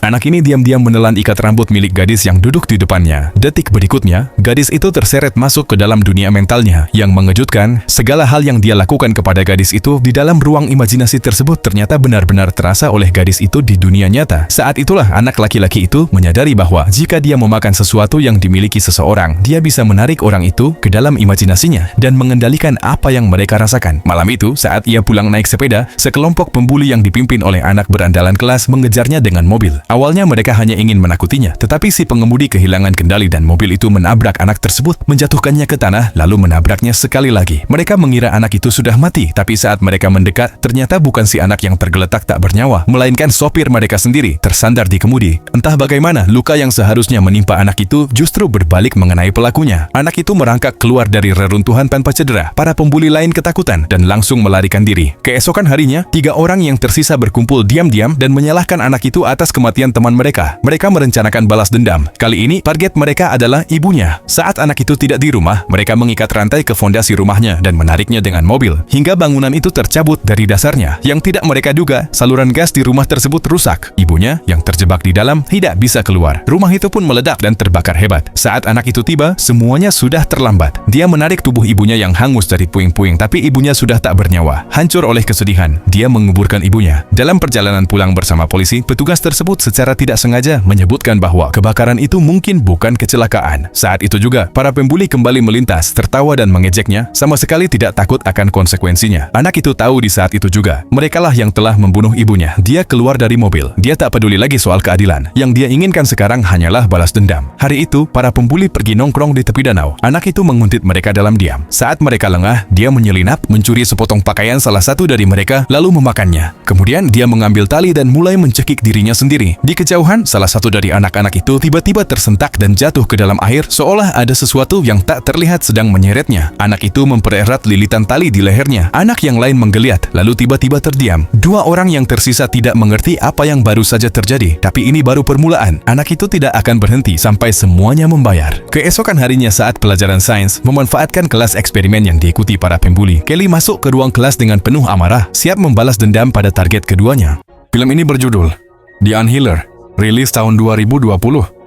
Anak ini diam-diam menelan ikat rambut milik gadis yang duduk di depannya. Detik berikutnya, gadis itu terseret masuk ke dalam dunia mentalnya. Yang mengejutkan, segala hal yang dia lakukan kepada gadis itu di dalam ruang imajinasi tersebut ternyata benar-benar terasa oleh gadis itu di dunia nyata. Saat itulah anak laki-laki itu menyadari bahwa jika dia memakan sesuatu yang dimiliki seseorang, dia bisa menarik orang itu ke dalam imajinasinya dan mengendalikan apa yang mereka rasakan. Malam itu, saat ia pulang naik sepeda, sekelompok pembuli yang dipimpin oleh anak berandalan kelas mengejarnya dengan mobil. Awalnya mereka hanya ingin menakutinya, tetapi si pengemudi kehilangan kendali dan mobil itu menabrak anak tersebut, menjatuhkannya ke tanah, lalu menabraknya sekali lagi. Mereka mengira anak itu sudah mati, tapi saat mereka mendekat, ternyata bukan si anak yang tergeletak tak bernyawa, melainkan sopir mereka sendiri, tersandar di kemudi. Entah bagaimana, luka yang seharusnya menimpa anak itu justru berbalik mengenai pelakunya. Anak itu merangkak keluar dari reruntuhan tanpa cedera. Para pembuli lain ketakutan dan langsung melarikan diri. Keesokan harinya, 3 orang yang tersisa berkumpul diam-diam dan menyalahkan anak itu atas kematian teman mereka. Mereka merencanakan balas dendam. Kali ini, target mereka adalah ibunya. Saat anak itu tidak di rumah, mereka mengikat rantai ke fondasi rumahnya dan menariknya dengan mobil, hingga bangunan itu tercabut dari dasarnya. Yang tidak mereka duga, saluran gas di rumah tersebut rusak. Ibunya, yang terjebak di dalam, tidak bisa keluar. Rumah itu pun meledak dan terbakar hebat. Saat anak itu tiba, semuanya sudah terlambat. Dia menarik tubuh ibunya yang hangus dari puing-puing, tapi ibunya sudah tak bernyawa. Hancur oleh kesedihan, dia menguburkan ibunya. Dalam perjalanan pulang bersama polisi, petugas tersebut secara tidak sengaja menyebutkan bahwa kebakaran itu mungkin bukan kecelakaan. Saat itu juga, para pembuli kembali melintas, tertawa dan mengejeknya, sama sekali tidak takut akan konsekuensinya. Anak itu tahu di saat itu juga, merekalah yang telah membunuh ibunya. Dia keluar dari mobil. Dia tak peduli lagi soal keadilan. Yang dia inginkan sekarang hanyalah balas dendam. Hari itu, para pembuli pergi nongkrong di tepi danau. Anak itu menguntit mereka dalam diam. Saat mereka lengah, dia menyelinap, mencuri sepotong pakaian salah satu dari mereka, lalu memakannya. Kemudian, dia mengambil tali dan mulai mencekik dirinya sendiri. Di kejauhan, salah satu dari anak-anak itu tiba-tiba tersentak dan jatuh ke dalam air, seolah ada sesuatu yang tak terlihat sedang menyeretnya. Anak itu mempererat lilitan tali di lehernya. Anak yang lain menggeliat, lalu tiba-tiba terdiam. 2 orang yang tersisa tidak mengerti apa yang baru saja terjadi, tapi ini baru permulaan. Anak itu tidak akan berhenti sampai semuanya membayar. Keesokan harinya saat pelajaran sains, memanfaatkan kelas eksperimen yang diikuti para pembuli, Kelly masuk ke ruang kelas dengan penuh amarah, siap membalas dendam pada target keduanya. Film ini berjudul The Unhealer, rilis tahun 2020.